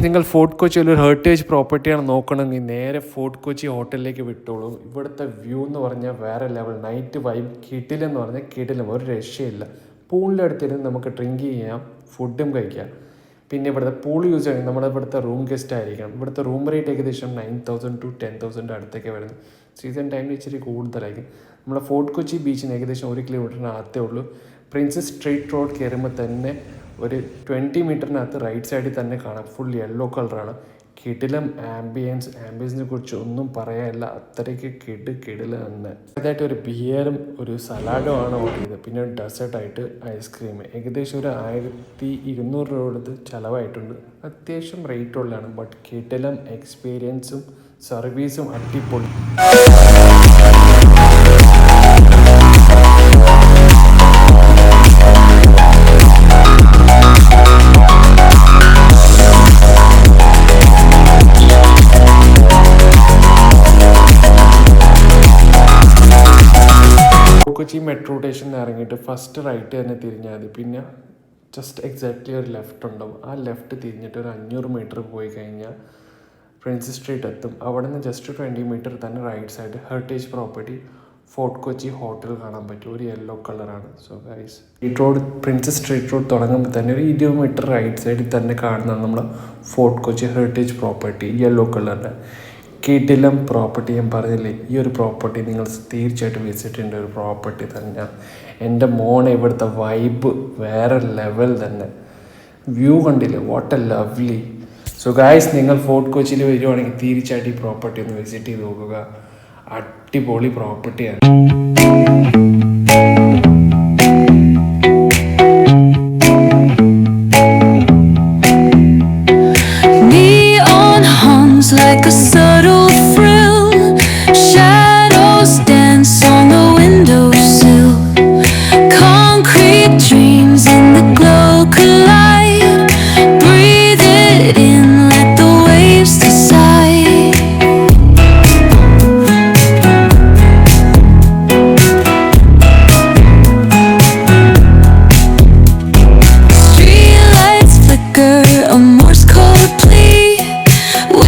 നിങ്ങൾ ഫോർട്ട് കൊച്ചിയിൽ ഒരു ഹെറിറ്റേജ് പ്രോപ്പർട്ടിയാണ് നോക്കണമെങ്കിൽ നേരെ ഫോർട്ട് കൊച്ചി ഹോട്ടലിലേക്ക് വിട്ടോളൂ. ഇവിടുത്തെ വ്യൂ എന്ന് പറഞ്ഞാൽ വേറെ ലെവൽ. നൈറ്റ് വൈബ് കിടിലെന്ന് പറഞ്ഞാൽ കിടിലും, ഒരു രക്ഷയില്ല. പൂളിൻ്റെ അടുത്തിരുന്ന് നമുക്ക് ഡ്രിങ്ക് ചെയ്യാം, ഫുഡും കഴിക്കാം. പിന്നെ ഇവിടുത്തെ പൂൾ യൂസ് ചെയ്യണമെങ്കിൽ നമ്മുടെ ഇവിടുത്തെ റൂം ഗസ്റ്റ് ആയിരിക്കണം. ഇവിടുത്തെ റൂം റേറ്റ് ഏകദേശം 9,000 to 10,000 അടുത്തൊക്കെ വരുന്നത്. സീസൺ ടൈമിൽ ഇച്ചിരി കൂടുതലായിരിക്കും. നമ്മുടെ ഫോർട്ട് കൊച്ചി ബീച്ചിന് ഏകദേശം 1 കിലോമീറ്ററിനകത്തേ ഉള്ളൂ. പ്രിൻസസ് സ്ട്രീറ്റ് റോഡ് കയറുമ്പോൾ തന്നെ ഒരു 20 മീറ്ററിനകത്ത് റൈറ്റ് സൈഡിൽ തന്നെ കാണാം. ഫുൾ യെല്ലോ കളറാണ്. കിടിലം ആംബിയൻസിനെ കുറിച്ച് ഒന്നും പറയാനില്ല, അത്രയ്ക്ക് കിടില തന്നെ. അതായിട്ട് ഒരു ബിയറും ഒരു സലാഡും ആണ് ഓർഡർ ചെയ്തത്. പിന്നെ ഒരു ഡെസേർട്ടായിട്ട് ഐസ്ക്രീം. ഏകദേശം ഒരു 1,200 രൂപ കൊടുത്ത് ചിലവായിട്ടുണ്ട്. അത്യാവശ്യം റേറ്റ് ഉള്ളതാണ്. ബട്ട് കിടിലം എക്സ്പീരിയൻസും സർവീസും അടിപൊളി. കൊച്ചി മെട്രോ സ്റ്റേഷനിൽ ഇറങ്ങിയിട്ട് ഫസ്റ്റ് റൈറ്റ് തന്നെ തിരിഞ്ഞാൽ മതി. പിന്നെ ജസ്റ്റ് എക്സാക്ട്ലി ഒരു ലെഫ്റ്റ് ഉണ്ടാവും. ആ ലെഫ്റ്റ് തിരിഞ്ഞിട്ട് ഒരു 500 മീറ്റർ പോയി കഴിഞ്ഞാൽ പ്രിൻസസ് സ്ട്രീറ്റ് എത്തും. അവിടെ നിന്ന് ജസ്റ്റ് 20 മീറ്റർ തന്നെ right side heritage property Fort Kochi hotel കാണാൻ പറ്റും. ഒരു യെല്ലോ കളറാണ്. സോ ഗൈസ്, ഈ റോഡ് പ്രിൻസസ് സ്ട്രീറ്റ് റോഡ് തുടങ്ങുമ്പോൾ തന്നെ ഒരു 20 മീറ്റർ റൈറ്റ് സൈഡിൽ തന്നെ കാണുന്നതാണ് നമ്മുടെ Fort Kochi heritage property, yellow കളറിൻ്റെ. കിടിലം പ്രോപ്പർട്ടി. ഞാൻ പറഞ്ഞില്ലേ, ഈ ഒരു പ്രോപ്പർട്ടി നിങ്ങൾ തീർച്ചയായിട്ടും വിസിറ്റ് ചെയ്യേണ്ട ഒരു പ്രോപ്പർട്ടി തന്നെ. എൻ്റെ മോനെ ഇവിടുത്തെ വൈബ് വേറെ ലെവൽ തന്നെ. വ്യൂ കണ്ടില്ലേ, what A lovely. So guys, നിങ്ങൾ ഫോർട്ട് കൊച്ചിയിൽ വരുവാണെങ്കിൽ തീർച്ചയായിട്ടും ഈ പ്രോപ്പർട്ടി ഒന്ന് വിസിറ്റ് ചെയ്ത് നോക്കുക. അടിപൊളി പ്രോപ്പർട്ടിയാണ്. Like a